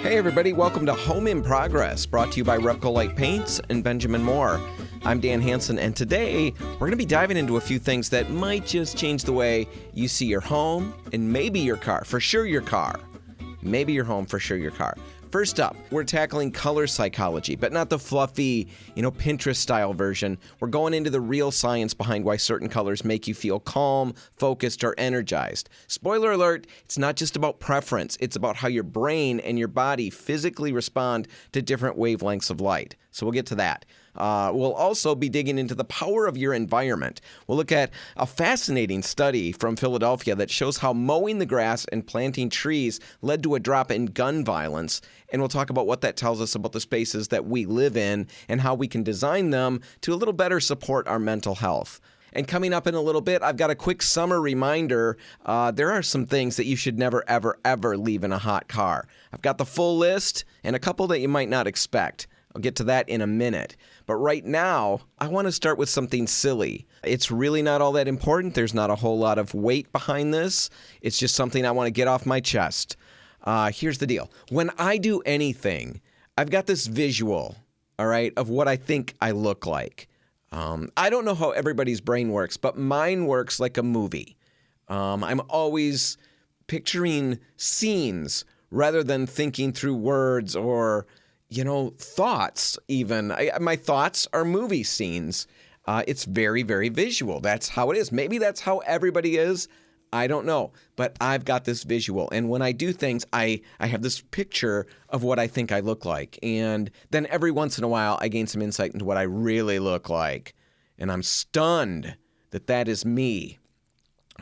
Hey everybody, welcome to Home in Progress, brought to you by Repco Light Paints and Benjamin Moore. I'm Dan Hansen, and today we're going to be diving into a few things that might just change the way you see your home and maybe your car, for sure your car. Maybe your home, for sure your car. First up, we're tackling color psychology, but not the fluffy, Pinterest-style version. We're going into the real science behind why certain colors make you feel calm, focused, or energized. Spoiler alert, it's not just about preference. It's about how your brain and your body physically respond to different wavelengths of light. So we'll get to that. We'll also be digging into the power of your environment. We'll look at a fascinating study from Philadelphia that shows how mowing the grass and planting trees led to a drop in gun violence. And we'll talk about what that tells us about the spaces that we live in and how we can design them to a little better support our mental health. And coming up in a little bit, I've got a quick summer reminder. There are some things that you should never, ever, ever leave in a hot car. I've got the full list and a couple that you might not expect. I'll get to that in a minute. But right now, I want to start with something silly. It's really not all that important. There's not a whole lot of weight behind this. It's just something I want to get off my chest. Here's the deal. When I do anything, I've got this visual, all right, of what I think I look like. I don't know how everybody's brain works, but mine works like a movie. I'm always picturing scenes rather than thinking through words or thoughts even. My thoughts are movie scenes. It's very, very visual. That's how it is. Maybe that's how everybody is. I don't know. But I've got this visual. And when I do things, I have this picture of what I think I look like. And then every once in a while, I gain some insight into what I really look like. And I'm stunned that that is me.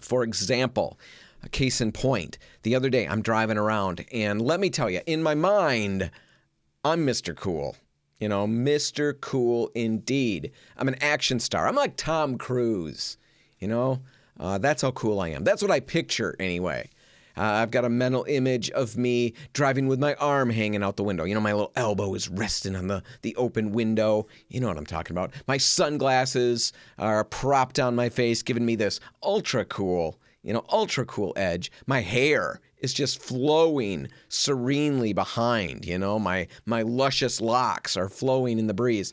For example, a case in point, the other day I'm driving around. And let me tell you, in my mind, I'm Mr. Cool. Mr. Cool indeed. I'm an action star. I'm like Tom Cruise. That's how cool I am. That's what I picture anyway. I've got a mental image of me driving with my arm hanging out the window. My little elbow is resting on the open window. You know what I'm talking about. My sunglasses are propped on my face, giving me this ultra cool edge. My hair is just flowing serenely behind, my luscious locks are flowing in the breeze.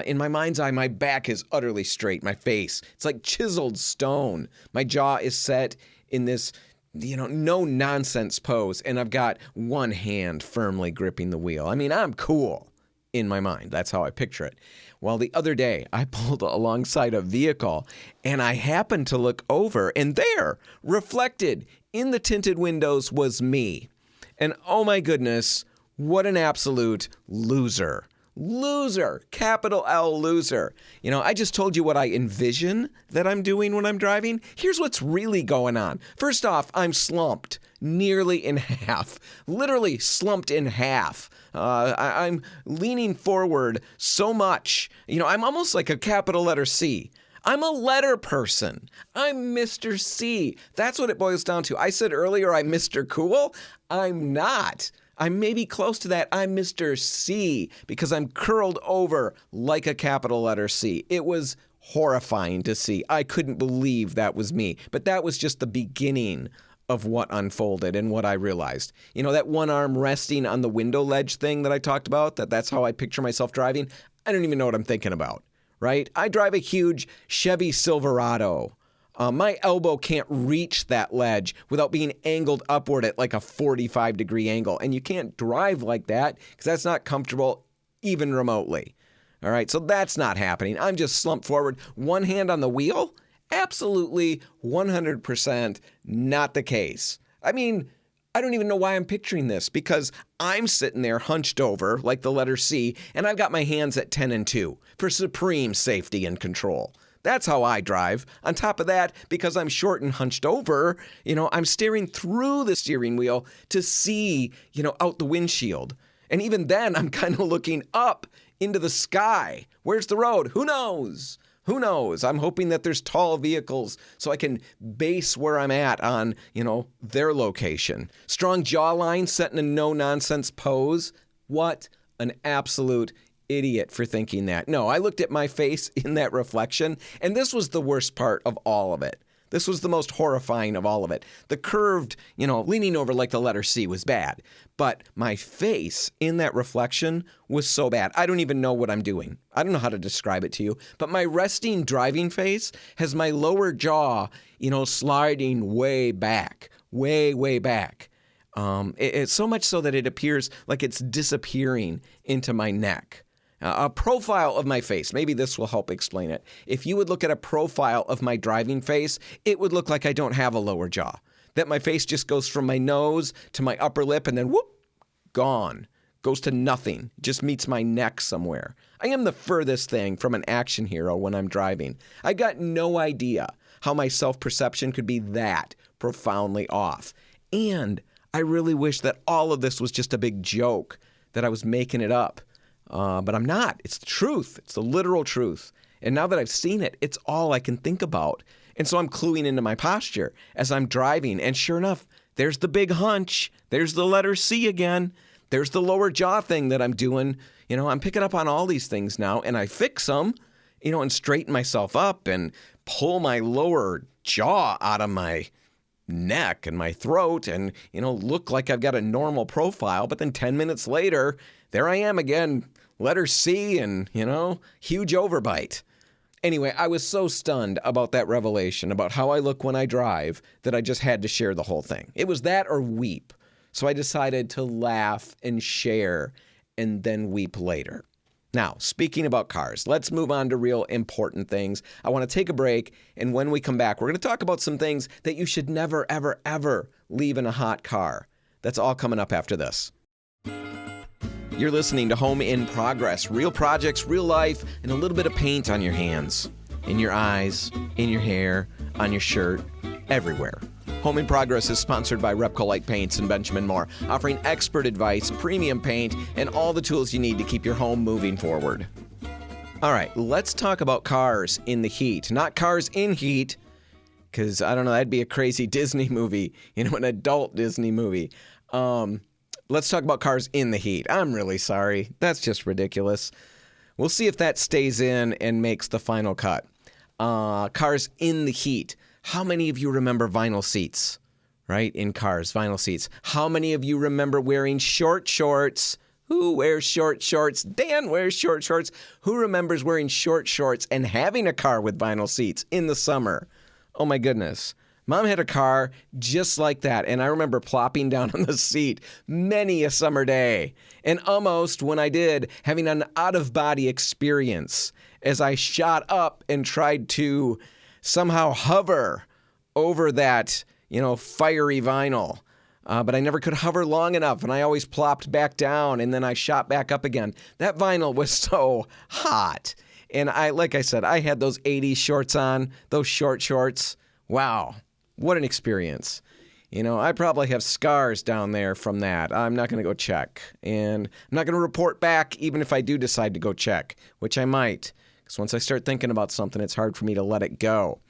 In my mind's eye, my back is utterly straight. My face, it's like chiseled stone. My jaw is set in this, no-nonsense pose, and I've got one hand firmly gripping the wheel. I mean, I'm cool in my mind. That's how I picture it. Well, the other day, I pulled alongside a vehicle, and I happened to look over, and there, reflected in the tinted windows, was me. And oh my goodness, what an absolute loser. Loser, capital L loser. I just told you what I envision that I'm doing when I'm driving. Here's what's really going on. First off, I'm slumped nearly in half, literally slumped in half. I'm leaning forward so much. I'm almost like a capital letter C. I'm a letter person. I'm Mr. C. That's what it boils down to. I said earlier I'm Mr. Cool. I'm not. I'm maybe close to that. I'm Mr. C because I'm curled over like a capital letter C. It was horrifying to see. I couldn't believe that was me. But that was just the beginning of what unfolded and what I realized. That one arm resting on the window ledge thing that I talked about, that's how I picture myself driving. I don't even know what I'm thinking about, right? I drive a huge Chevy Silverado. My elbow can't reach that ledge without being angled upward at like a 45-degree angle. And you can't drive like that because that's not comfortable even remotely. All right, so that's not happening. I'm just slumped forward, one hand on the wheel. Absolutely 100% not the case. I mean, I don't even know why I'm picturing this because I'm sitting there hunched over like the letter C, and I've got my hands at 10 and 2 for supreme safety and control. That's how I drive. On top of that, because I'm short and hunched over, I'm staring through the steering wheel to see, out the windshield. And even then, I'm kind of looking up into the sky. Where's the road? Who knows? Who knows? I'm hoping that there's tall vehicles so I can base where I'm at on, their location. Strong jawline set in a no-nonsense pose. What an absolute idiot for thinking that. No, I looked at my face in that reflection, and this was the worst part of all of it. This was the most horrifying of all of it. The curved, leaning over like the letter C was bad. But my face in that reflection was so bad. I don't even know what I'm doing. I don't know how to describe it to you. But my resting driving face has my lower jaw, sliding way back, way back. It's so much so that it appears like it's disappearing into my neck. A profile of my face, maybe this will help explain it. If you would look at a profile of my driving face, it would look like I don't have a lower jaw. That my face just goes from my nose to my upper lip and then whoop, gone. Goes to nothing. Just meets my neck somewhere. I am the furthest thing from an action hero when I'm driving. I got no idea how my self-perception could be that profoundly off. And I really wish that all of this was just a big joke, that I was making it up. But I'm not. It's the truth. It's the literal truth. And now that I've seen it, it's all I can think about. And so I'm cluing into my posture as I'm driving. And sure enough, there's the big hunch. There's the letter C again. There's the lower jaw thing that I'm doing. I'm picking up on all these things now, and I fix them, and straighten myself up and pull my lower jaw out of my neck and my throat and, look like I've got a normal profile. But then 10 minutes later, there I am again, letter C and, huge overbite. Anyway, I was so stunned about that revelation, about how I look when I drive, that I just had to share the whole thing. It was that or weep. So I decided to laugh and share and then weep later. Now, speaking about cars, let's move on to real important things. I want to take a break, and when we come back, we're going to talk about some things that you should never, ever, ever leave in a hot car. That's all coming up after this. You're listening to Home in Progress. Real projects, real life, and a little bit of paint on your hands, in your eyes, in your hair, on your shirt, everywhere. Home in Progress is sponsored by Repco Light Paints and Benjamin Moore, offering expert advice, premium paint, and all the tools you need to keep your home moving forward. All right, let's talk about cars in the heat. Not cars in heat, because, I don't know, that'd be a crazy Disney movie, an adult Disney movie. Let's talk about cars in the heat. I'm really sorry. That's just ridiculous. We'll see if that stays in and makes the final cut. Cars in the heat. How many of you remember vinyl seats, right? In cars, vinyl seats. How many of you remember wearing short shorts? Who wears short shorts? Dan wears short shorts. Who remembers wearing short shorts and having a car with vinyl seats in the summer? Oh my goodness. Mom had a car just like that, and I remember plopping down on the seat many a summer day. And almost, when I did, having an out-of-body experience as I shot up and tried to somehow hover over that, fiery vinyl. But I never could hover long enough, and I always plopped back down, and then I shot back up again. That vinyl was so hot. And like I said, I had those 80s shorts on, those short shorts. Wow, what an experience. I probably have scars down there from that. I'm not going to go check. And I'm not going to report back even if I do decide to go check, which I might. Because once I start thinking about something, it's hard for me to let it go.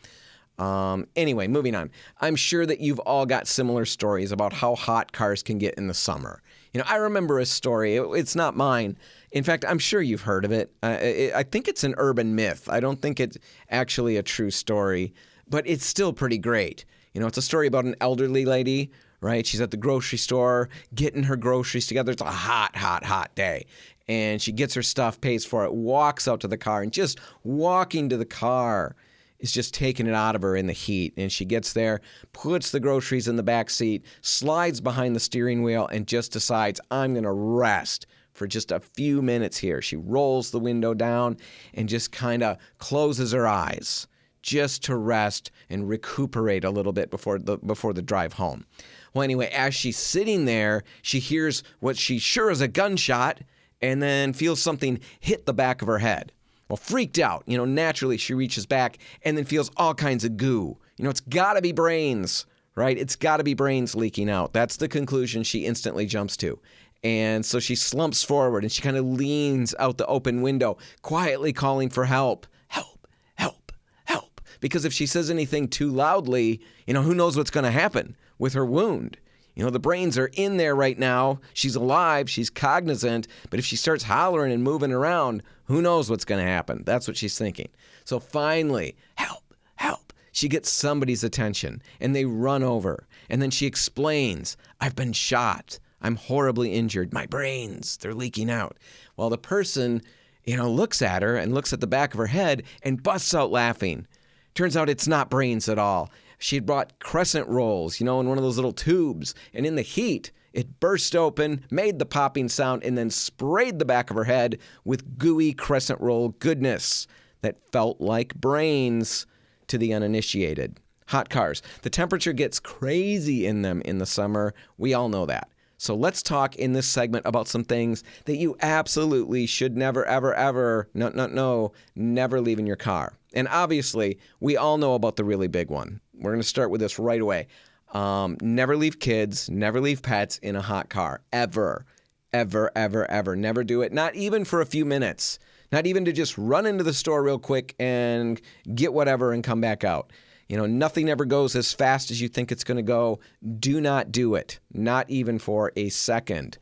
Anyway, moving on. I'm sure that you've all got similar stories about how hot cars can get in the summer. I remember a story. It's not mine. In fact, I'm sure you've heard of it. I think it's an urban myth. I don't think it's actually a true story, but it's still pretty great. It's a story about an elderly lady, right? She's at the grocery store getting her groceries together. It's a hot, hot, hot day. And she gets her stuff, pays for it, walks out to the car, and just walking to the car is just taking it out of her in the heat. And she gets there, puts the groceries in the back seat, slides behind the steering wheel, and just decides, I'm going to rest for just a few minutes here. She rolls the window down and just kind of closes her eyes just to rest and recuperate a little bit before the drive home. Well, anyway, as she's sitting there, she hears what she sure is a gunshot and then feels something hit the back of her head. Well, freaked out, naturally she reaches back and then feels all kinds of goo. It's got to be brains, right? It's got to be brains leaking out. That's the conclusion she instantly jumps to. And so she slumps forward and she kind of leans out the open window, quietly calling for help. Help, help, help. Because if she says anything too loudly, who knows what's going to happen with her wound. The brains are in there right now. She's alive. She's cognizant. But if she starts hollering and moving around, who knows what's going to happen? That's what she's thinking. So finally, help, help. She gets somebody's attention, and they run over. And then she explains, I've been shot. I'm horribly injured. My brains, they're leaking out. Well, the person, looks at her and looks at the back of her head and busts out laughing. Turns out it's not brains at all. She'd brought crescent rolls, in one of those little tubes. And in the heat, it burst open, made the popping sound, and then sprayed the back of her head with gooey crescent roll goodness that felt like brains to the uninitiated. Hot cars. The temperature gets crazy in them in the summer. We all know that. So let's talk in this segment about some things that you absolutely should never, ever, ever, never leave in your car. And obviously, we all know about the really big one. We're going to start with this right away. Never leave kids, never leave pets in a hot car. Ever, ever, ever, ever. Never do it. Not even for a few minutes. Not even to just run into the store real quick and get whatever and come back out. Nothing ever goes as fast as you think it's going to go. Do not do it. Not even for a second.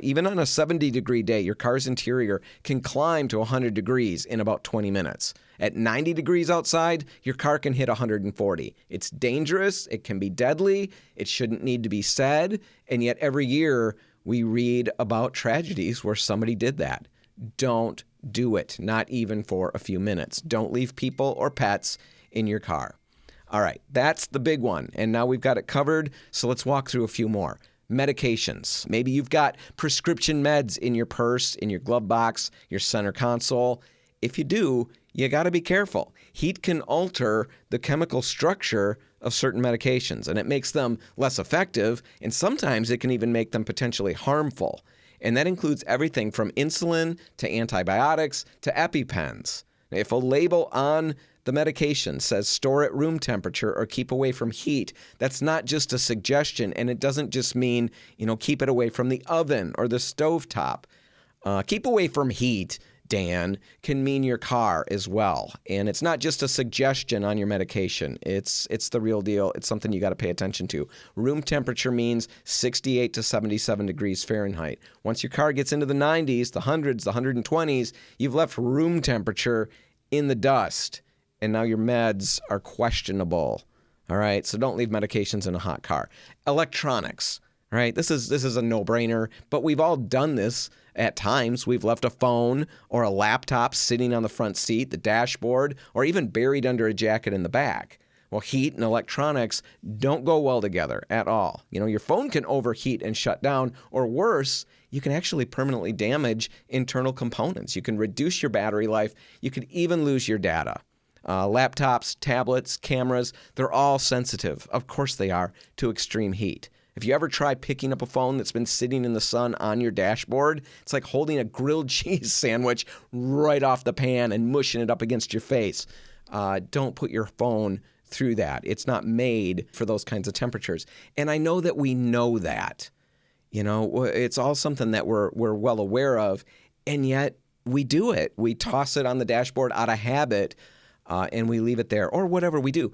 Even on a 70-degree day, your car's interior can climb to 100 degrees in about 20 minutes. At 90 degrees outside, your car can hit 140. It's dangerous. It can be deadly. It shouldn't need to be said. And yet every year we read about tragedies where somebody did that. Don't do it. Not even for a few minutes. Don't leave people or pets in your car. All right, that's the big one. And now we've got it covered, so let's walk through a few more. Medications. Maybe you've got prescription meds in your purse, in your glove box, your center console. If you do, you got to be careful. Heat can alter the chemical structure of certain medications, and it makes them less effective, and sometimes it can even make them potentially harmful. And that includes everything from insulin to antibiotics to EpiPens. If a label on the medication says store at room temperature or keep away from heat, that's not just a suggestion, and it doesn't just mean, keep it away from the oven or the stovetop. Keep away from heat, Dan, can mean your car as well. And it's not just a suggestion on your medication. It's the real deal. It's something you got to pay attention to. Room temperature means 68 to 77 degrees Fahrenheit. Once your car gets into the 90s, the hundreds, the 120s, you've left room temperature in the dust. And now your meds are questionable. All right, so don't leave medications in a hot car. Electronics. All right, this is a no-brainer, but we've all done this at times. We've left a phone or a laptop sitting on the front seat, the dashboard, or even buried under a jacket in the back. Well, heat and electronics don't go well together at all. Your phone can overheat and shut down, or worse, you can actually permanently damage internal components. You can reduce your battery life. You could even lose your data. Laptops, tablets, cameras, they're all sensitive. Of course they are, to extreme heat. If you ever try picking up a phone that's been sitting in the sun on your dashboard, it's like holding a grilled cheese sandwich right off the pan and mushing it up against your face. Don't put your phone through that. It's not made for those kinds of temperatures. And I know that we know that. It's all something that we're well aware of, and yet we do it. We toss it on the dashboard out of habit, and we leave it there, or whatever we do.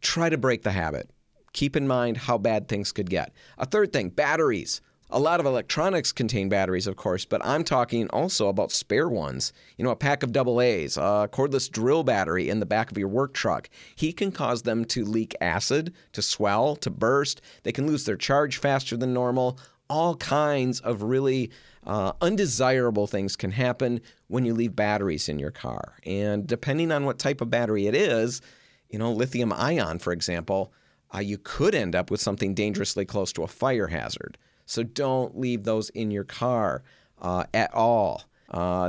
Try to break the habit. Keep in mind how bad things could get. A third thing, batteries. A lot of electronics contain batteries, of course, but I'm talking also about spare ones. A pack of AA's, a cordless drill battery in the back of your work truck. Heat can cause them to leak acid, to swell, to burst. They can lose their charge faster than normal. All kinds of really undesirable things can happen when you leave batteries in your car. And depending on what type of battery it is, lithium ion, for example, you could end up with something dangerously close to a fire hazard. So don't leave those in your car at all.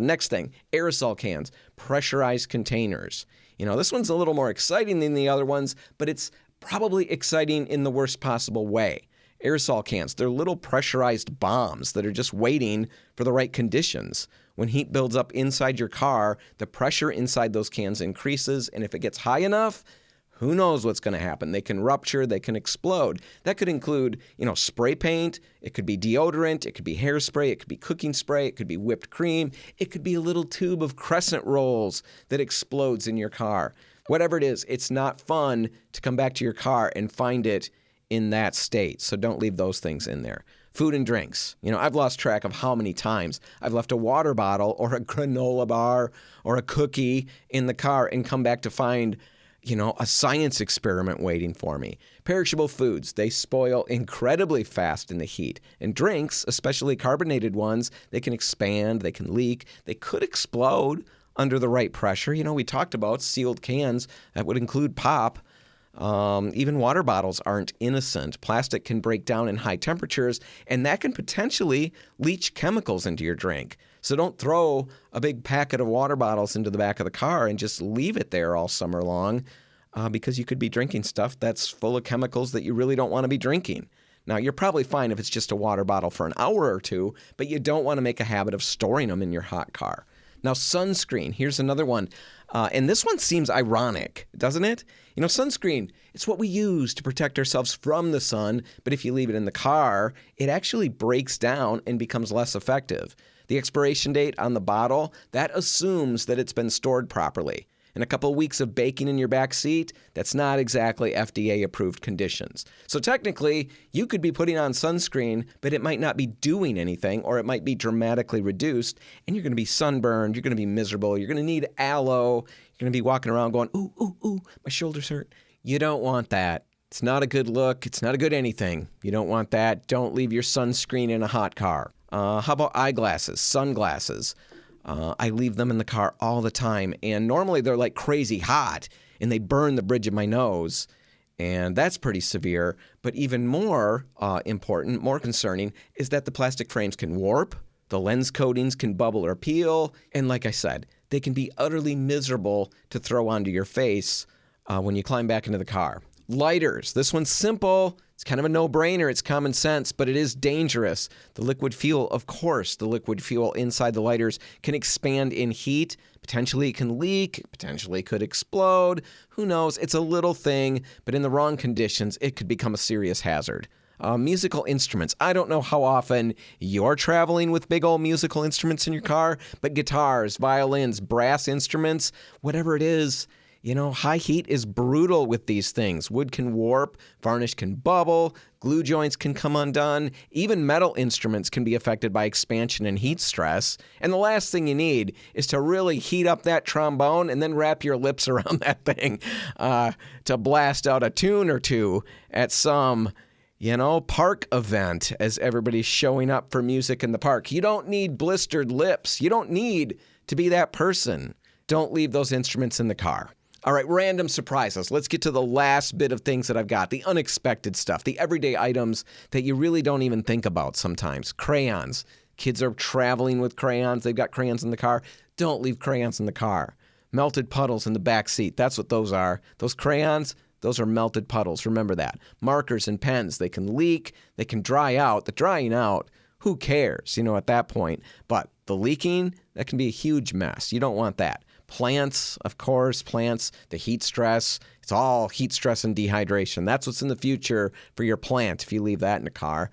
Next thing, aerosol cans, pressurized containers. This one's a little more exciting than the other ones, but it's probably exciting in the worst possible way. Aerosol cans, they're little pressurized bombs that are just waiting for the right conditions. When heat builds up inside your car, the pressure inside those cans increases, and if it gets high enough, who knows what's going to happen? They can rupture, they can explode. That could include, spray paint, it could be deodorant, it could be hairspray, it could be cooking spray, it could be whipped cream, it could be a little tube of crescent rolls that explodes in your car. Whatever it is, it's not fun to come back to your car and find it in that state. So don't leave those things in there. Food and drinks. I've lost track of how many times I've left a water bottle or a granola bar or a cookie in the car and come back to find a science experiment waiting for me. Perishable foods, they spoil incredibly fast in the heat. And drinks, especially carbonated ones, they can expand, they can leak, they could explode under the right pressure. We talked about sealed cans that would include pop. Even water bottles aren't innocent. Plastic can break down in high temperatures, and that can potentially leach chemicals into your drink. So don't throw a big packet of water bottles into the back of the car and just leave it there all summer long because you could be drinking stuff that's full of chemicals that you really don't want to be drinking. Now, you're probably fine if it's just a water bottle for an hour or two, but you don't want to make a habit of storing them in your hot car. Now, sunscreen, here's another one. And this one seems ironic, doesn't it? Sunscreen, it's what we use to protect ourselves from the sun, but if you leave it in the car, it actually breaks down and becomes less effective. The expiration date on the bottle, that assumes that it's been stored properly. And a couple of weeks of baking in your back seat, that's not exactly FDA-approved conditions. So technically, you could be putting on sunscreen, but it might not be doing anything, or it might be dramatically reduced, and you're going to be sunburned, you're going to be miserable, you're going to need aloe, you're going to be walking around going, ooh, ooh, ooh, my shoulders hurt. You don't want that. It's not a good look. It's not a good anything. You don't want that. Don't leave your sunscreen in a hot car. How about eyeglasses, sunglasses? I leave them in the car all the time, and normally they're like crazy hot, and they burn the bridge of my nose, and that's pretty severe. But even more important, more concerning, is that the plastic frames can warp, the lens coatings can bubble or peel, and like I said, they can be utterly miserable to throw onto your face when you climb back into the car. Lighters, this one's simple. It's kind of a no-brainer. It's common sense, but it is dangerous. The liquid fuel, of course, the liquid fuel inside the lighters can expand in heat. Potentially it can leak. Potentially it could explode. Who knows? It's a little thing, but in the wrong conditions, it could become a serious hazard. Musical instruments. I don't know how often you're traveling with big old musical instruments in your car, but guitars, violins, brass instruments, whatever it is, high heat is brutal with these things. Wood can warp, varnish can bubble, glue joints can come undone. Even metal instruments can be affected by expansion and heat stress. And the last thing you need is to really heat up that trombone and then wrap your lips around that thing to blast out a tune or two at some park event as everybody's showing up for music in the park. You don't need blistered lips. You don't need to be that person. Don't leave those instruments in the car. All right, random surprises. Let's get to the last bit of things that I've got, the unexpected stuff, the everyday items that you really don't even think about sometimes. Crayons. Kids are traveling with crayons. They've got crayons in the car. Don't leave crayons in the car. Melted puddles in the back seat. That's what those are. Those crayons, those are melted puddles. Remember that. Markers and pens, they can leak. They can dry out. The drying out, who cares, at that point. But the leaking, that can be a huge mess. You don't want that. Plants, of course, the heat stress. It's all heat stress and dehydration. That's what's in the future for your plant if you leave that in a car.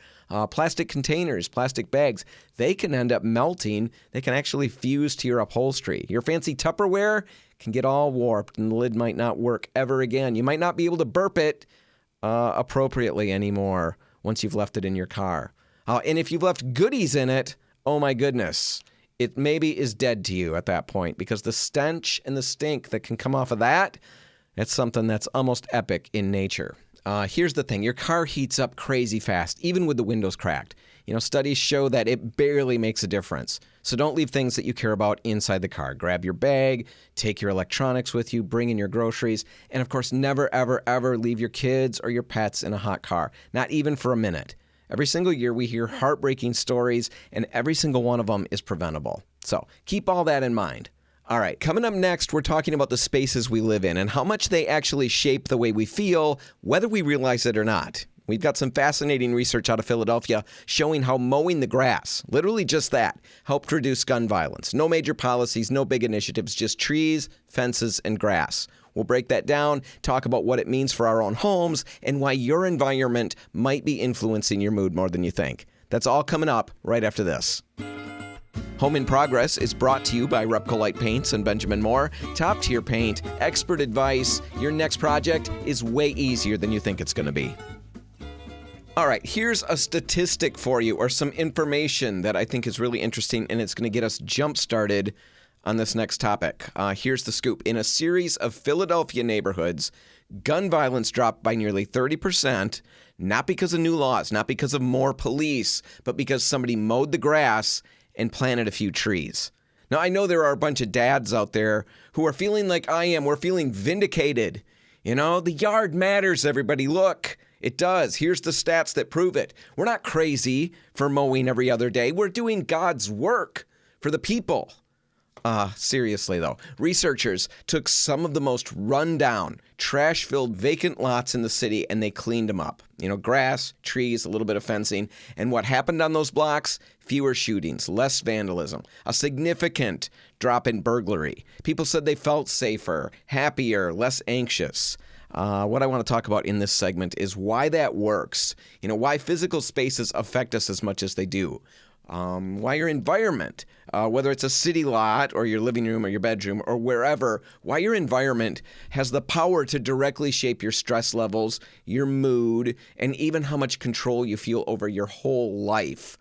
Plastic containers, plastic bags, they can end up melting. They can actually fuse to your upholstery. Your fancy Tupperware can get all warped and the lid might not work ever again. You might not be able to burp it appropriately anymore once you've left it in your car. And if you've left goodies in it, oh my goodness. It maybe is dead to you at that point because the stench and the stink that can come off of that, that's something that's almost epic in nature. Here's the thing. Your car heats up crazy fast, even with the windows cracked. Studies show that it barely makes a difference. So don't leave things that you care about inside the car. Grab your bag, take your electronics with you, bring in your groceries, and of course, never, ever, ever leave your kids or your pets in a hot car, not even for a minute. Every single year we hear heartbreaking stories, and every single one of them is preventable. So keep all that in mind. All right, coming up next, we're talking about the spaces we live in and how much they actually shape the way we feel, whether we realize it or not. We've got some fascinating research out of Philadelphia showing how mowing the grass, literally just that, helped reduce gun violence. No major policies, no big initiatives, just trees, fences, and grass. We'll break that down, talk about what it means for our own homes, and why your environment might be influencing your mood more than you think. That's all coming up right after this. Home in Progress is brought to you by Repco Light Paints and Benjamin Moore. Top tier paint, expert advice. Your next project is way easier than you think it's going to be. All right, here's a statistic for you or some information that I think is really interesting, and it's going to get us jump-started on this next topic. Here's the scoop. In a series of Philadelphia neighborhoods, gun violence dropped by nearly 30%, not because of new laws, not because of more police, but because somebody mowed the grass and planted a few trees. Now, I know there are a bunch of dads out there who are feeling like I am. We're feeling vindicated. The yard matters, everybody. Look, it does. Here's the stats that prove it. We're not crazy for mowing every other day. We're doing God's work for the people. Seriously, though, researchers took some of the most rundown, trash-filled vacant lots in the city and they cleaned them up. Grass, trees, a little bit of fencing. And what happened on those blocks? Fewer shootings, less vandalism, a significant drop in burglary. People said they felt safer, happier, less anxious. What I want to talk about in this segment is why that works. Why physical spaces affect us as much as they do. Why your environment, whether it's a city lot or your living room or your bedroom or wherever, why your environment has the power to directly shape your stress levels, your mood, and even how much control you feel over your whole life.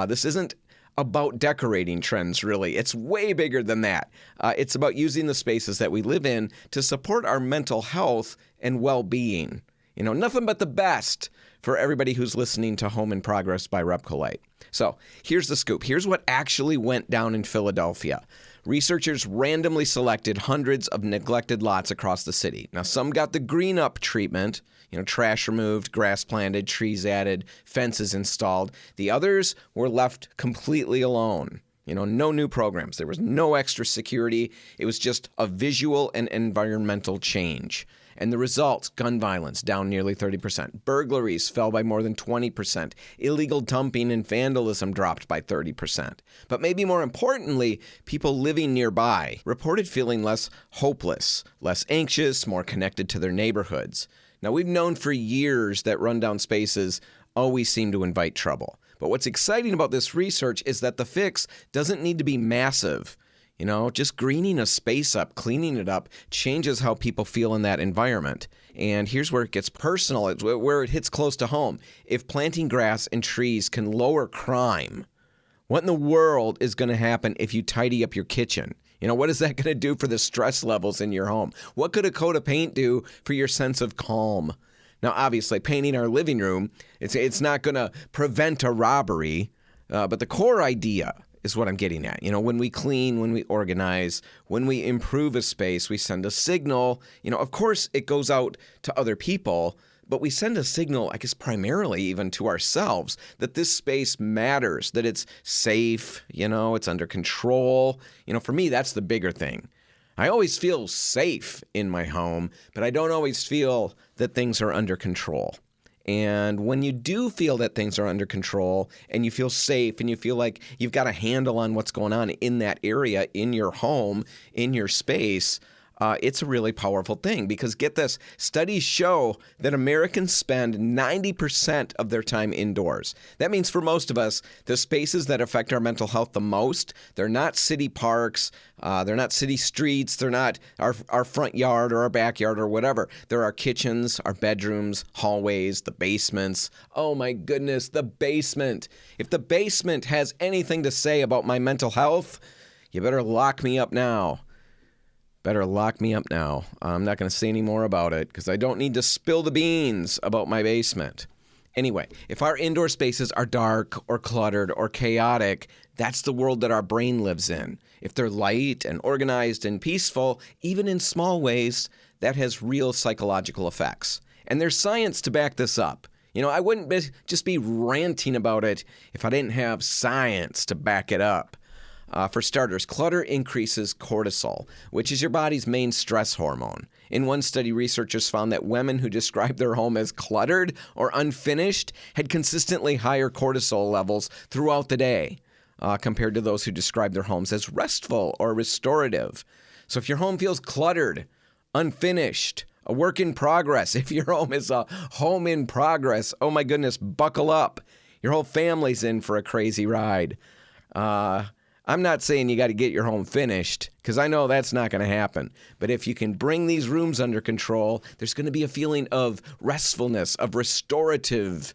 This isn't about decorating trends, really. It's way bigger than that. It's about using the spaces that we live in to support our mental health and well-being. Nothing but the best for everybody who's listening to Home in Progress by Repcolite. So here's the scoop. Here's what actually went down in Philadelphia. Researchers randomly selected hundreds of neglected lots across the city. Now, some got the green up treatment, trash removed, grass planted, trees added, fences installed. The others were left completely alone. No new programs. There was no extra security. It was just a visual and environmental change. And the results, gun violence down nearly 30%. Burglaries fell by more than 20%. Illegal dumping and vandalism dropped by 30%. But maybe more importantly, people living nearby reported feeling less hopeless, less anxious, more connected to their neighborhoods. Now, we've known for years that rundown spaces always seem to invite trouble. But what's exciting about this research is that the fix doesn't need to be massive. Just greening a space up, cleaning it up, changes how people feel in that environment. And here's where it gets personal, where it hits close to home. If planting grass and trees can lower crime, what in the world is going to happen if you tidy up your kitchen? What is that going to do for the stress levels in your home? What could a coat of paint do for your sense of calm? Now, obviously, painting our living room, it's not going to prevent a robbery, but the core idea is what I'm getting at. When we clean, when we organize, when we improve a space, we send a signal. Of course, it goes out to other people, but we send a signal, I guess, primarily even to ourselves that this space matters, that it's safe, it's under control. For me, that's the bigger thing. I always feel safe in my home, but I don't always feel that things are under control. And when you do feel that things are under control and you feel safe and you feel like you've got a handle on what's going on in that area, in your home, in your space, it's a really powerful thing because get this, studies show that Americans spend 90% of their time indoors. That means for most of us, the spaces that affect our mental health the most, they're not city parks, they're not city streets, they're not our front yard or our backyard or whatever. They're our kitchens, our bedrooms, hallways, the basements. Oh my goodness, the basement. If the basement has anything to say about my mental health, you better lock me up now. Better lock me up now. I'm not going to say any more about it because I don't need to spill the beans about my basement. Anyway, if our indoor spaces are dark or cluttered or chaotic, that's the world that our brain lives in. If they're light and organized and peaceful, even in small ways, that has real psychological effects. And there's science to back this up. I wouldn't just be ranting about it if I didn't have science to back it up. For starters, clutter increases cortisol, which is your body's main stress hormone. In one study, researchers found that women who described their home as cluttered or unfinished had consistently higher cortisol levels throughout the day compared to those who described their homes as restful or restorative. So if your home feels cluttered, unfinished, a work in progress, if your home is a home in progress, oh my goodness, buckle up. Your whole family's in for a crazy ride. I'm not saying you got to get your home finished because I know that's not going to happen. But if you can bring these rooms under control, there's going to be a feeling of restfulness, of restorativeness.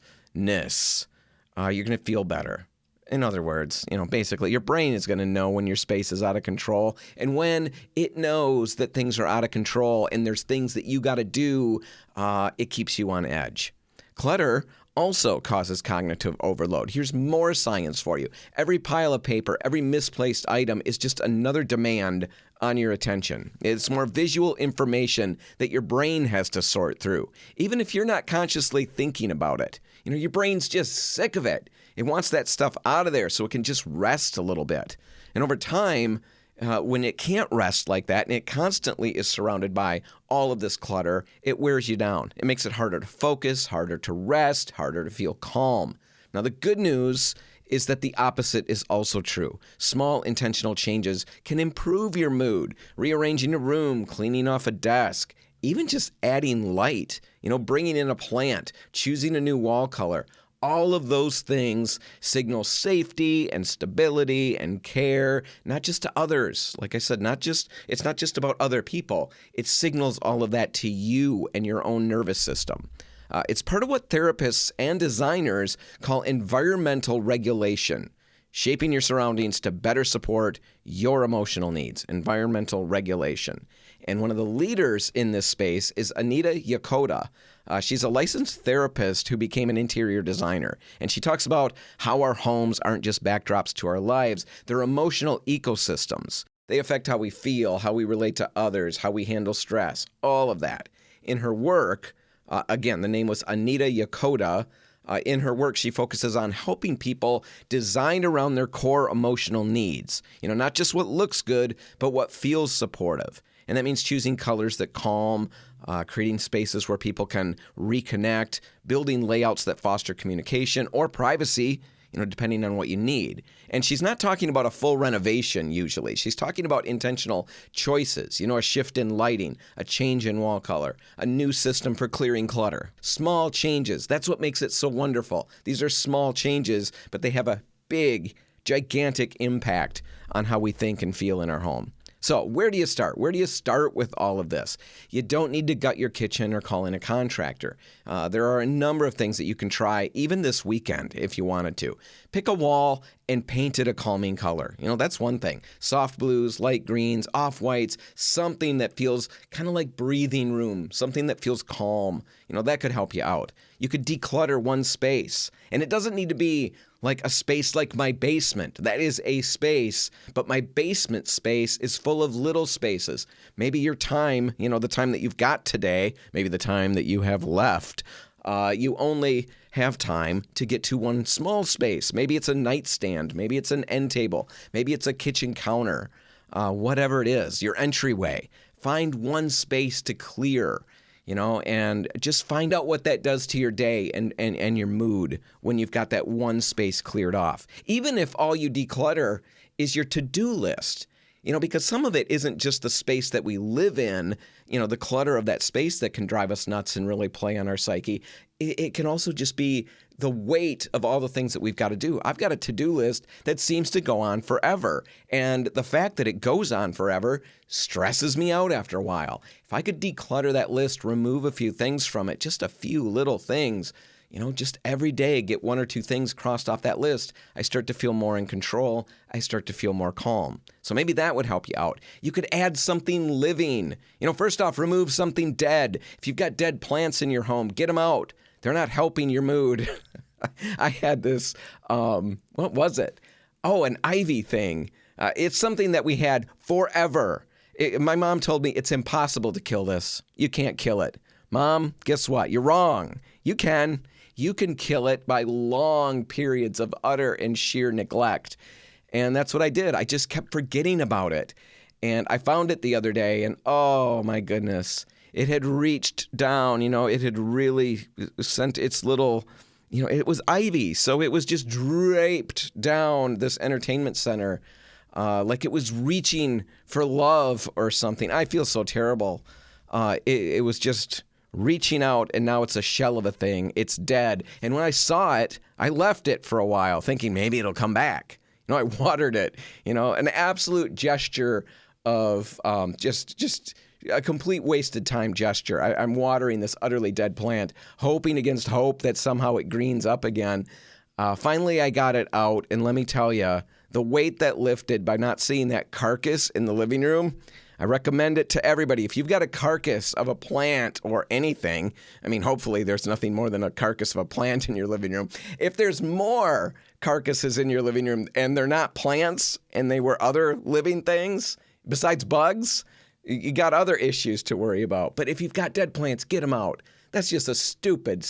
You're going to feel better. In other words, basically your brain is going to know when your space is out of control. And when it knows that things are out of control and there's things that you got to do, it keeps you on edge. Clutter also causes cognitive overload. Here's more science for you. Every pile of paper, every misplaced item is just another demand on your attention. It's more visual information that your brain has to sort through, even if you're not consciously thinking about it. Your brain's just sick of it. It wants that stuff out of there so it can just rest a little bit. And over time, when it can't rest like that and it constantly is surrounded by all of this clutter, it wears you down. It makes it harder to focus, harder to rest, harder to feel calm. Now, the good news is that the opposite is also true. Small intentional changes can improve your mood. Rearranging a room, cleaning off a desk, even just adding light, bringing in a plant, choosing a new wall color. All of those things signal safety and stability and care, not just to others. Like I said, it's not just about other people. It signals all of that to you and your own nervous system. It's part of what therapists and designers call environmental regulation, shaping your surroundings to better support your emotional needs, environmental regulation. And one of the leaders in this space is Anita Yakoda. She's a licensed therapist who became an interior designer. And she talks about how our homes aren't just backdrops to our lives. They're emotional ecosystems. They affect how we feel, how we relate to others, how we handle stress, all of that. In her work, again, the name was Anita Yakoda. In her work, she focuses on helping people design around their core emotional needs. Not just what looks good, but what feels supportive. And that means choosing colors that calm, creating spaces where people can reconnect, building layouts that foster communication or privacy, depending on what you need. And she's not talking about a full renovation usually. She's talking about intentional choices, a shift in lighting, a change in wall color, a new system for clearing clutter. Small changes. That's what makes it so wonderful. These are small changes, but they have a big, gigantic impact on how we think and feel in our home. So where do you start? Where do you start with all of this? You don't need to gut your kitchen or call in a contractor. There are a number of things that you can try even this weekend if you wanted to. Pick a wall and paint it a calming color. That's one thing. Soft blues, light greens, off-whites, something that feels kind of like breathing room, something that feels calm. That could help you out. You could declutter one space. And it doesn't need to be like a space like my basement. That is a space, but my basement space is full of little spaces. Maybe your time, the time that you've got today, maybe the time that you have left, you only have time to get to one small space. Maybe it's a nightstand. Maybe it's an end table. Maybe it's a kitchen counter. Whatever it is, your entryway. Find one space to clear. And just find out what that does to your day and your mood when you've got that one space cleared off. Even if all you declutter is your to-do list, because some of it isn't just the space that we live in, the clutter of that space that can drive us nuts and really play on our psyche. It can also just be the weight of all the things that we've got to do. I've got a to-do list that seems to go on forever. And the fact that it goes on forever stresses me out after a while. If I could declutter that list, remove a few things from it, just a few little things, just every day get one or two things crossed off that list, I start to feel more in control. I start to feel more calm. So maybe that would help you out. You could add something living. First off, remove something dead. If you've got dead plants in your home, get them out. They're not helping your mood. I had this, what was it? Oh, an ivy thing. It's something that we had forever. My mom told me it's impossible to kill this. You can't kill it. Mom, guess what? You're wrong. You can. You can kill it by long periods of utter and sheer neglect. And that's what I did. I just kept forgetting about it. And I found it the other day, and oh my goodness. It had reached down, it had really sent its little, it was ivy. So it was just draped down this entertainment center like it was reaching for love or something. I feel so terrible. It was just reaching out, and now it's a shell of a thing. It's dead. And when I saw it, I left it for a while thinking maybe it'll come back. I watered it, an absolute gesture of just a complete wasted time gesture. I'm watering this utterly dead plant, hoping against hope that somehow it greens up again. Finally, I got it out, and let me tell you, the weight that lifted by not seeing that carcass in the living room, I recommend it to everybody. If you've got a carcass of a plant or anything, I mean, hopefully there's nothing more than a carcass of a plant in your living room. If there's more carcasses in your living room and they're not plants and they were other living things besides bugs, you got other issues to worry about. But if you've got dead plants, get them out. That's just a stupid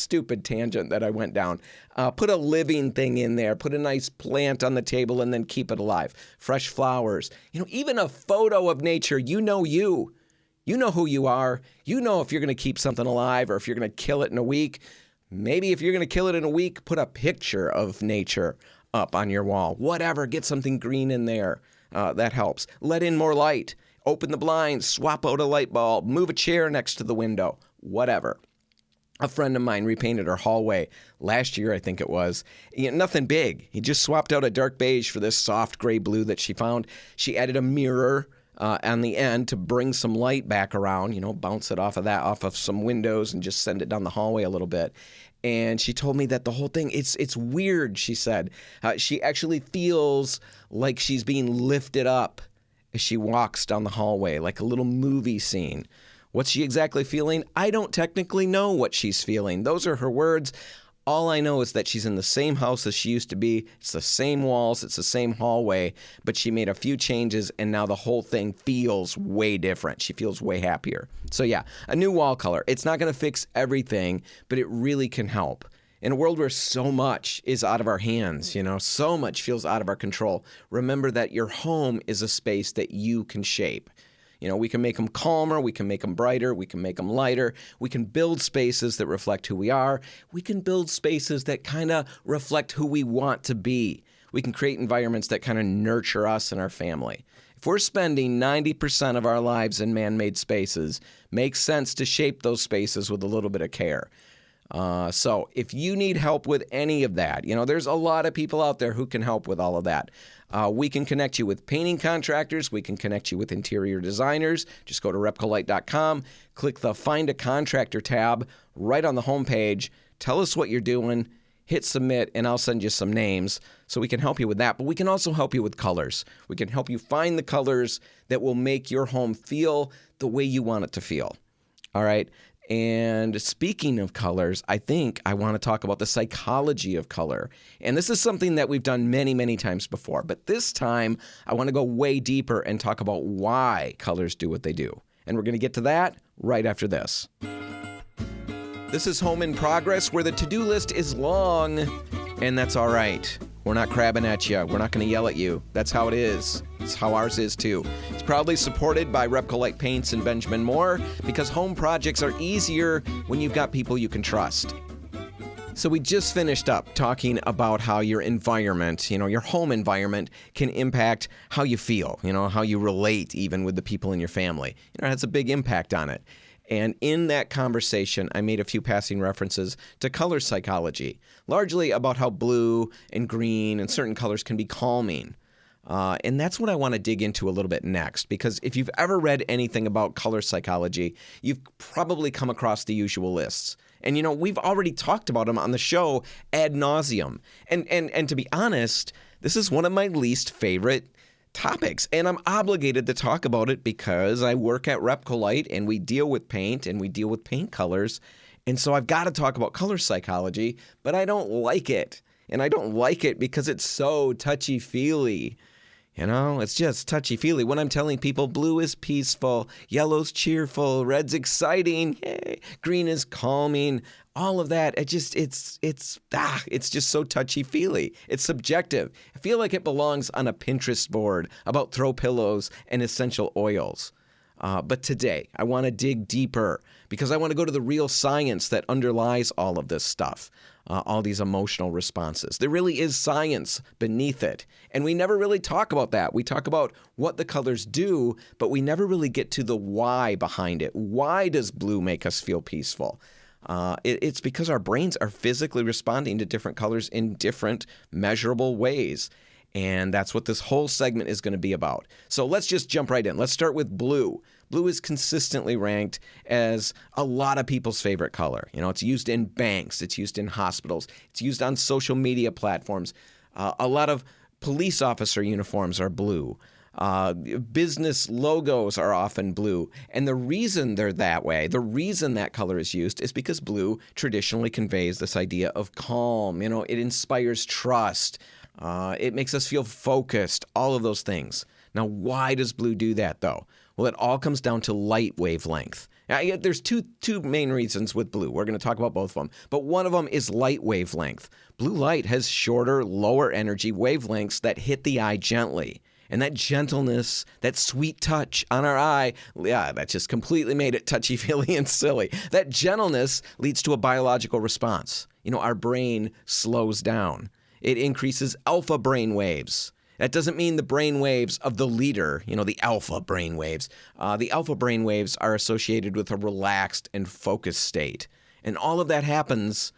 tangent that I went down. Put a living thing in there. Put a nice plant on the table and then keep it alive. Fresh flowers. Even a photo of nature. You know you. You know who you are. You know if you're going to keep something alive or if you're going to kill it in a week. Maybe if you're going to kill it in a week, put a picture of nature up on your wall. Whatever. Get something green in there. That helps. Let in more light. Open the blinds. Swap out a light bulb. Move a chair next to the window. Whatever. A friend of mine repainted her hallway last year, I think it was. Nothing big. He just swapped out a dark beige for this soft gray blue that she found. She added a mirror on the end to bring some light back around, bounce it off of some windows and just send it down the hallway a little bit. And she told me that the whole thing, it's weird, she said. She actually feels like she's being lifted up as she walks down the hallway, like a little movie scene. What's she exactly feeling? I don't technically know what she's feeling. Those are her words. All I know is that she's in the same house as she used to be. It's the same walls. It's the same hallway. But she made a few changes, and now the whole thing feels way different. She feels way happier. So yeah, a new wall color. It's not going to fix everything, but it really can help. In a world where so much is out of our hands, so much feels out of our control, remember that your home is a space that you can shape. We can make them calmer, we can make them brighter, we can make them lighter. We can build spaces that reflect who we are. We can build spaces that kind of reflect who we want to be. We can create environments that kind of nurture us and our family. If we're spending 90% of our lives in man-made spaces, makes sense to shape those spaces with a little bit of care. So if you need help with any of that, there's a lot of people out there who can help with all of that. We can connect you with painting contractors. We can connect you with interior designers. Just go to repcolite.com, click the Find a Contractor tab right on the homepage. Tell us what you're doing, hit submit, and I'll send you some names so we can help you with that. But we can also help you with colors. We can help you find the colors that will make your home feel the way you want it to feel. All right? And speaking of colors, I think I want to talk about the psychology of color. And this is something that we've done many, many times before. But this time, I want to go way deeper and talk about why colors do what they do. And we're going to get to that right after this. This is Home in Progress, where the to-do list is long, and that's all right. We're not crabbing at you. We're not going to yell at you. That's how it is. It's how ours is, too. It's proudly supported by Repcolite Paints and Benjamin Moore, because home projects are easier when you've got people you can trust. So we just finished up talking about how your environment, your home environment can impact how you feel, how you relate even with the people in your family. It has a big impact on it. And in that conversation, I made a few passing references to color psychology, largely about how blue and green and certain colors can be calming. And that's what I want to dig into a little bit next, because if you've ever read anything about color psychology, you've probably come across the usual lists. And, we've already talked about them on the show ad nauseum. And to be honest, this is one of my least favorite topics, and I'm obligated to talk about it because I work at Repcolite and we deal with paint and we deal with paint colors, and so I've got to talk about color psychology, but I don't like it, and I don't like it because it's so touchy-feely. It's just touchy-feely. When I'm telling people blue is peaceful, yellow's cheerful, red's exciting, yay, green is calming, all of that, it's just so touchy-feely. It's subjective. I feel like it belongs on a Pinterest board about throw pillows and essential oils. But today, I want to dig deeper because I want to go to the real science that underlies all of this stuff, all these emotional responses. There really is science beneath it, and we never really talk about that. We talk about what the colors do, but we never really get to the why behind it. Why does blue make us feel peaceful? It's because our brains are physically responding to different colors in different measurable ways. And that's what this whole segment is going to be about. So let's just jump right in. Let's start with blue. Blue is consistently ranked as a lot of people's favorite color. It's used in banks. It's used in hospitals. It's used on social media platforms. A lot of police officer uniforms are blue. Business logos are often blue. And the reason they're that way, the reason that color is used is because blue traditionally conveys this idea of calm. It inspires trust. It makes us feel focused, all of those things. Now, why does blue do that, though? Well, it all comes down to light wavelength. Now, there's two main reasons with blue. We're going to talk about both of them. But one of them is light wavelength. Blue light has shorter, lower energy wavelengths that hit the eye gently. And that gentleness, that sweet touch on our eye, that just completely made it touchy-feely and silly. That gentleness leads to a biological response. Our brain slows down. It increases alpha brain waves. That doesn't mean the brain waves of the leader, the alpha brain waves. The alpha brain waves are associated with a relaxed and focused state. And all of that happens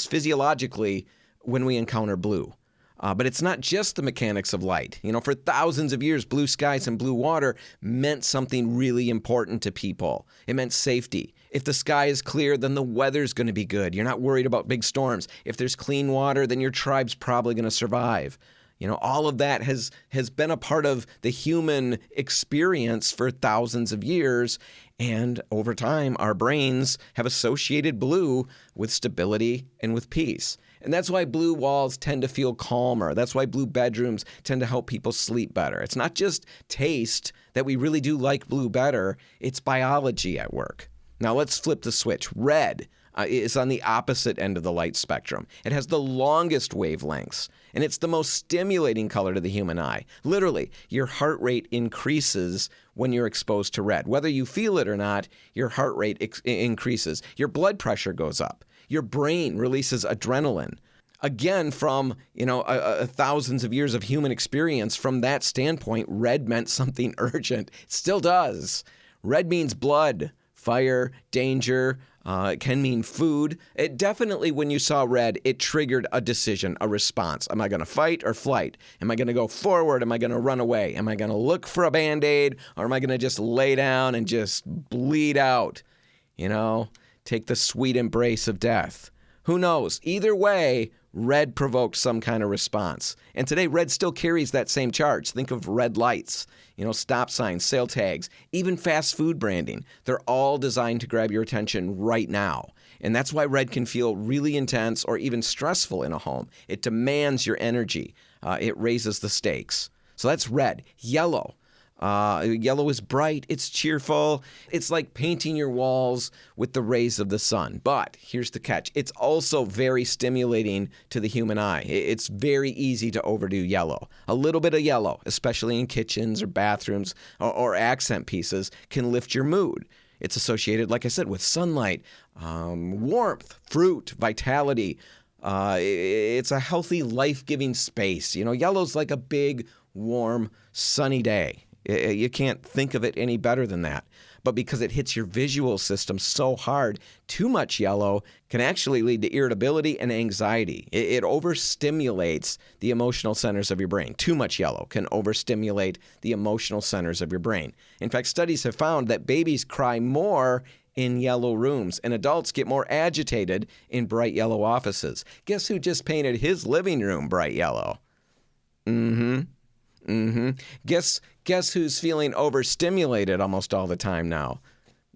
physiologically when we encounter blue. But it's not just the mechanics of light. For thousands of years, blue skies and blue water meant something really important to people. It meant safety. If the sky is clear, then the weather's going to be good. You're not worried about big storms. If there's clean water, then your tribe's probably going to survive. All of that has been a part of the human experience for thousands of years. And over time, our brains have associated blue with stability and with peace. And that's why blue walls tend to feel calmer. That's why blue bedrooms tend to help people sleep better. It's not just taste that we really do like blue better. It's biology at work. Now let's flip the switch. Red is on the opposite end of the light spectrum. It has the longest wavelengths, and it's the most stimulating color to the human eye. Literally, your heart rate increases when you're exposed to red. Whether you feel it or not, your heart rate increases. Your blood pressure goes up. Your brain releases adrenaline. Again, from thousands of years of human experience, from that standpoint, red meant something urgent. It still does. Red means blood, fire, danger. It can mean food. It definitely, when you saw red, it triggered a decision, a response. Am I going to fight or flight? Am I going to go forward? Am I going to run away? Am I going to look for a Band-Aid? Or am I going to just lay down and just bleed out? Take the sweet embrace of death. Who knows? Either way, red provoked some kind of response. And today, red still carries that same charge. Think of red lights, stop signs, sale tags, even fast food branding. They're all designed to grab your attention right now. And that's why red can feel really intense or even stressful in a home. It demands your energy. It raises the stakes. So that's red. Yellow. Yellow is bright, it's cheerful, it's like painting your walls with the rays of the sun. But here's the catch, it's also very stimulating to the human eye. It's very easy to overdo yellow. A little bit of yellow, especially in kitchens or bathrooms or accent pieces, can lift your mood. It's associated, like I said, with sunlight, warmth, fruit, vitality. It's a healthy, life-giving space. Yellow's like a big, warm, sunny day. You can't think of it any better than that. But because it hits your visual system so hard, too much yellow can actually lead to irritability and anxiety. It overstimulates the emotional centers of your brain. Too much yellow can overstimulate the emotional centers of your brain. In fact, studies have found that babies cry more in yellow rooms, and adults get more agitated in bright yellow offices. Guess who just painted his living room bright yellow? Guess who's feeling overstimulated almost all the time now?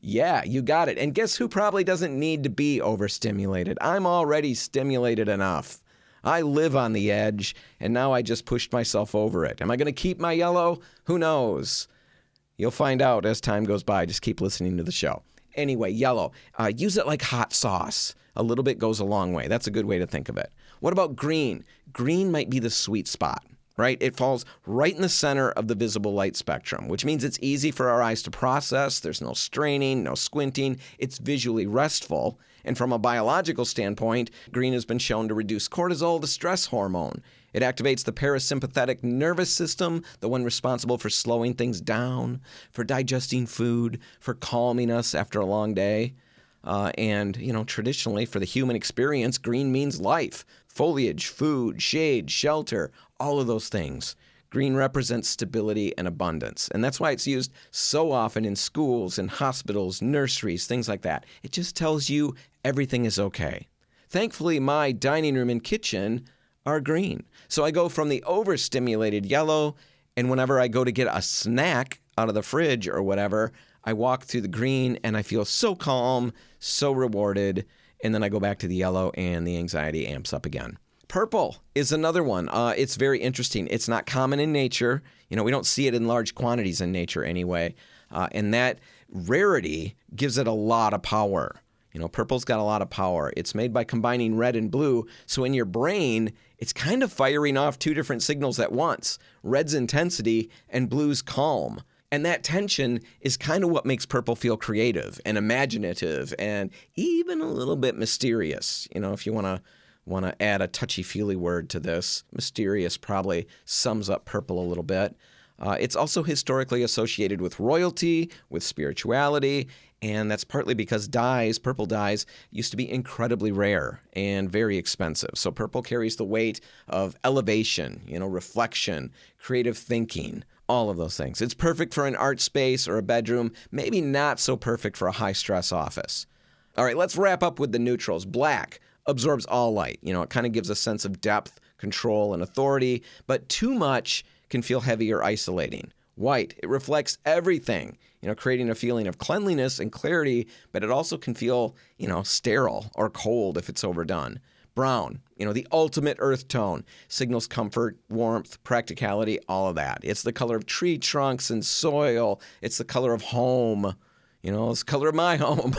Yeah, you got it. And guess who probably doesn't need to be overstimulated? I'm already stimulated enough. I live on the edge, and now I just pushed myself over it. Am I going to keep my yellow? Who knows? You'll find out as time goes by. Just keep listening to the show. Anyway, yellow. Use it like hot sauce. A little bit goes a long way. That's a good way to think of it. What about green? Green might be the sweet spot. Right? It falls right in the center of the visible light spectrum, which means it's easy for our eyes to process. There's no straining, no squinting. It's visually restful. And from a biological standpoint, green has been shown to reduce cortisol, the stress hormone. It activates the parasympathetic nervous system, the one responsible for slowing things down, for digesting food, for calming us after a long day. And traditionally, for the human experience, green means life, foliage, food, shade, shelter, all of those things. Green represents stability and abundance, and that's why it's used so often in schools and hospitals, nurseries, things like that. It just tells you everything is okay. Thankfully, my dining room and kitchen are green. So I go from the overstimulated yellow, and whenever I go to get a snack out of the fridge or whatever, I walk through the green and I feel so calm, so rewarded, and then I go back to the yellow and the anxiety amps up again. Purple is another one. It's very interesting. It's not common in nature. We don't see it in large quantities in nature anyway. And that rarity gives it a lot of power. Purple's got a lot of power. It's made by combining red and blue. So in your brain, it's kind of firing off two different signals at once. Red's intensity and blue's calm. And that tension is kind of what makes purple feel creative and imaginative and even a little bit mysterious. If you want to add a touchy-feely word to this, mysterious probably sums up purple a little bit. It's also historically associated with royalty, with spirituality, and that's partly because purple dyes, used to be incredibly rare and very expensive. So purple carries the weight of elevation, reflection, creative thinking, all of those things. It's perfect for an art space or a bedroom, maybe not so perfect for a high-stress office. All right, let's wrap up with the neutrals. Black absorbs all light. It kind of gives a sense of depth, control, and authority, but too much can feel heavy or isolating. White, it reflects everything, creating a feeling of cleanliness and clarity, but it also can feel, sterile or cold if it's overdone. Brown, the ultimate earth tone, signals comfort, warmth, practicality, all of that. It's the color of tree trunks and soil. It's the color of home. It's the color of my home.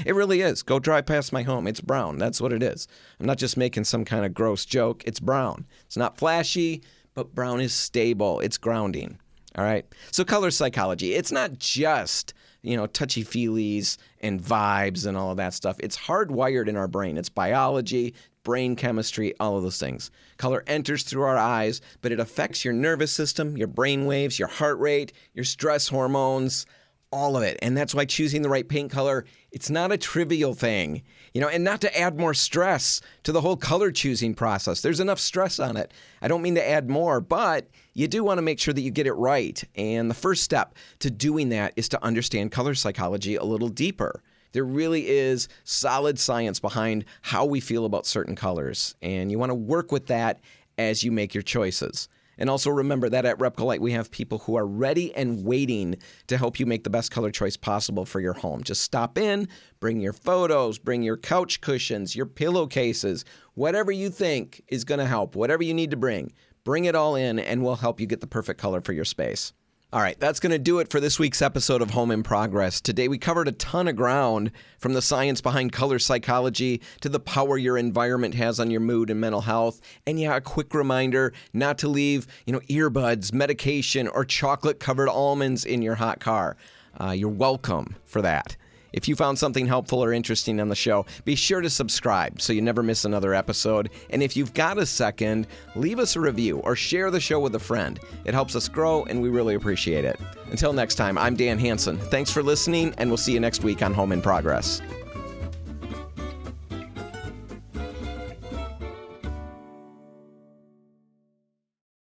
It really is. Go drive past my home. It's brown. That's what it is. I'm not just making some kind of gross joke. It's brown. It's not flashy, but brown is stable. It's grounding. All right. So color psychology. It's not just, touchy-feelies and vibes and all of that stuff. It's hardwired in our brain. It's biology, brain chemistry, all of those things. Color enters through our eyes, but it affects your nervous system, your brain waves, your heart rate, your stress hormones, all of it. And that's why choosing the right paint color, it's not a trivial thing, and not to add more stress to the whole color choosing process. There's enough stress on it. I don't mean to add more, but you do want to make sure that you get it right. And the first step to doing that is to understand color psychology a little deeper. There really is solid science behind how we feel about certain colors, and you want to work with that as you make your choices. And also remember that at Repcolite, we have people who are ready and waiting to help you make the best color choice possible for your home. Just stop in, bring your photos, bring your couch cushions, your pillowcases, whatever you think is going to help, whatever you need to bring it all in, and we'll help you get the perfect color for your space. All right, that's going to do it for this week's episode of Home in Progress. Today we covered a ton of ground, from the science behind color psychology to the power your environment has on your mood and mental health. And a quick reminder not to leave, earbuds, medication, or chocolate-covered almonds in your hot car. You're welcome for that. If you found something helpful or interesting on the show, be sure to subscribe so you never miss another episode. And if you've got a second, leave us a review or share the show with a friend. It helps us grow, and we really appreciate it. Until next time, I'm Dan Hansen. Thanks for listening, and we'll see you next week on Home in Progress.